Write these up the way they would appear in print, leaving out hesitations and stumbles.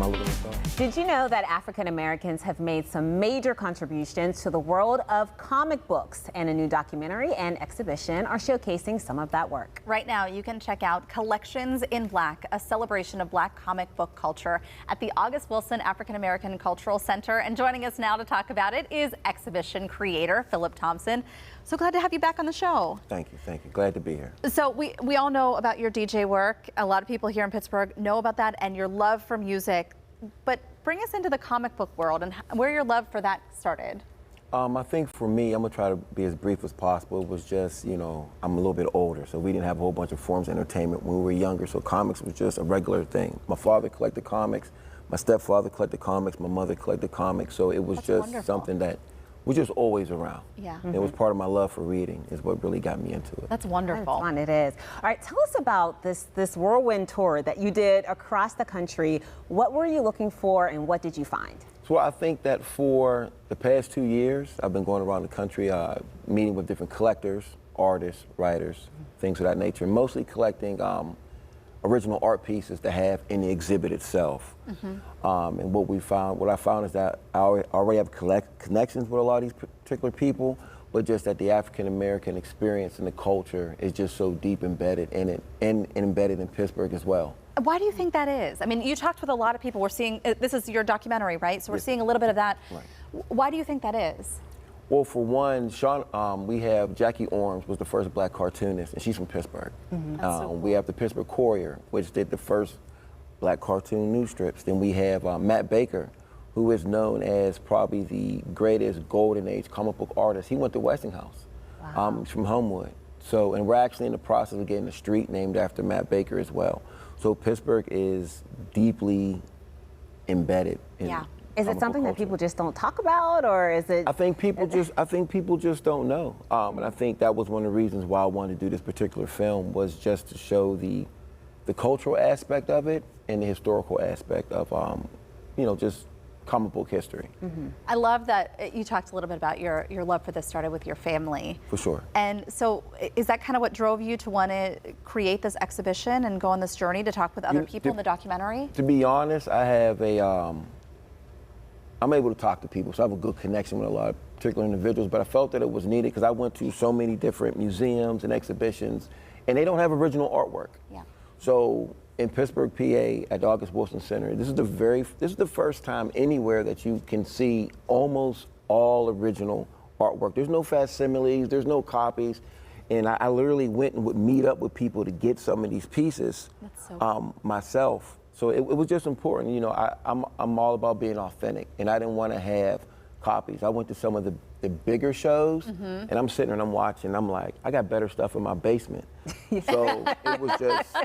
Am I looking at that? Did you know that African Americans have made some major contributions to the world of comic books? And a new documentary and exhibition are showcasing some of that work. Right now, you can check out Collections in Black, a celebration of Black comic book culture at the August Wilson African American Cultural Center. And joining us now to talk about it is exhibition creator Phillip Thompson. So glad to have you back on the show. Thank you, thank you. Glad to be here. So we all know about your DJ work. A lot of people here in Pittsburgh know about that and your love for music. But bring us into the comic book world and where your love for that started. I think for me, I'm gonna try to be as brief as possible. It was just, you know, I'm a little bit older, so we didn't have a whole bunch of forms of entertainment when we were younger, so comics was just a regular thing. My father collected comics, my stepfather collected comics, my mother collected comics, so it was That's just wonderful. Something that was just always around. Yeah. It was part of my love for reading is what really got me into it. That's wonderful. That's fun, it is. All right, tell us about this whirlwind tour that you did across the country. What were you looking for and what did you find? So I think that for the past 2 years, I've been going around the country meeting with different collectors, artists, writers, things of that nature, mostly collecting original art pieces to have in the exhibit itself. And what I found is that I already have connections with a lot of these particular people, but just that the African American experience and the culture is just so deep embedded in it and embedded in Pittsburgh as well. Why do you think that is? I mean, you talked with a lot of people. We're seeing, this is your documentary, right? So we're seeing a little bit of that. Right. Why do you think that is? Well, for one, we have Jackie Orms was the first Black cartoonist, and she's from Pittsburgh. That's so cool. We have the Pittsburgh Courier, which did the first Black cartoon news strips. Then we have Matt Baker, who is known as probably the greatest golden age comic book artist. He went to Westinghouse. Wow. He's from Homewood. So, and we're actually in the process of getting a street named after Matt Baker as well. So Pittsburgh is deeply embedded in. Yeah. Is it something that people just don't talk about, or is it? I think people just don't know, and I think that was one of the reasons why I wanted to do this particular film, was just to show the cultural aspect of it and the historical aspect of, you know, just comic book history. I love that you talked a little bit about your love for this started with your family. For sure. And so is that kind of what drove you to want to create this exhibition and go on this journey to talk with other people in the documentary? To be honest, I have I'm able to talk to people, so I have a good connection with a lot of particular individuals, but I felt that it was needed because I went to so many different museums and exhibitions, and they don't have original artwork. Yeah. So in Pittsburgh, PA, at the August Wilson Center, this is the first time anywhere that you can see almost all original artwork. There's no facsimiles, there's no copies, and I literally went and would meet up with people to get some of these pieces. That's so cool. Myself. So it was just important, you know, I'm all about being authentic, and I didn't want to have copies. I went to some of the bigger shows, and I'm sitting there and I'm watching, and I'm like, I got better stuff in my basement. So it was just,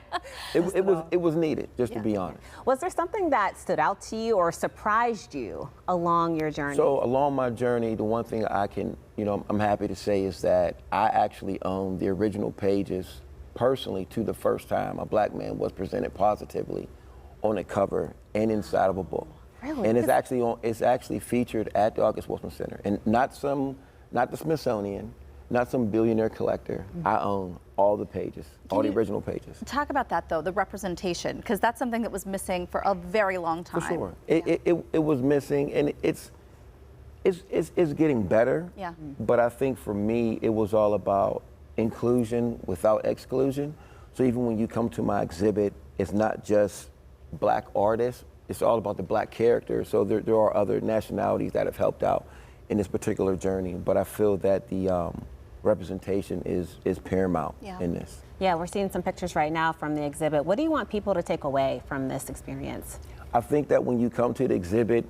it was needed, just to be honest. Was there something that stood out to you or surprised you along your journey? So along my journey, the one thing I can, you know, I'm happy to say is that I actually own the original pages personally to the first time a Black man was presented positively on a cover and inside of a book. Really? And it's actually featured at the August Wilson Center, and not the Smithsonian, not some billionaire collector. I own all the pages, all the original pages. Talk about that though, the representation, because that's something that was missing for a very long time. For sure, it was missing, and it's getting better. Yeah. But I think for me, it was all about inclusion without exclusion. So even when you come to my exhibit, it's not just Black artists, it's all about the Black characters. So there are other nationalities that have helped out in this particular journey, but I feel that the representation is paramount in this. Yeah, we're seeing some pictures right now from the exhibit. What do you want people to take away from this experience? I think that when you come to the exhibit,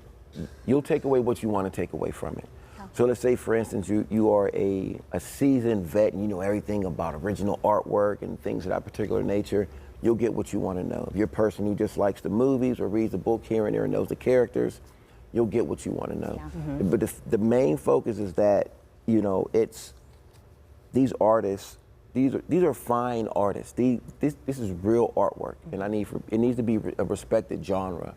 you'll take away what you want to take away from it. So let's say, for instance, you are a seasoned vet and you know everything about original artwork and things of that particular nature. You'll get what you want to know. If you're a person who just likes the movies or reads the book here and there and knows the characters, you'll get what you want to know. Yeah. But the main focus is that, you know, it's these artists, these are fine artists. This is real artwork, and it needs to be a respected genre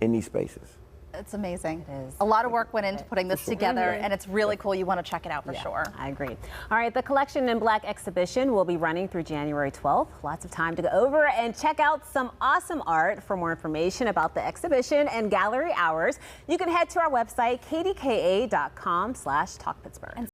in these spaces. It's amazing. It is. A lot of work went into putting this together, and it's really cool. You want to check it out for sure. I agree. All right, the Collection in Black exhibition will be running through January 12th. Lots of time to go over and check out some awesome art. For more information about the exhibition and gallery hours, you can head to our website, kdka.com/talkpittsburgh.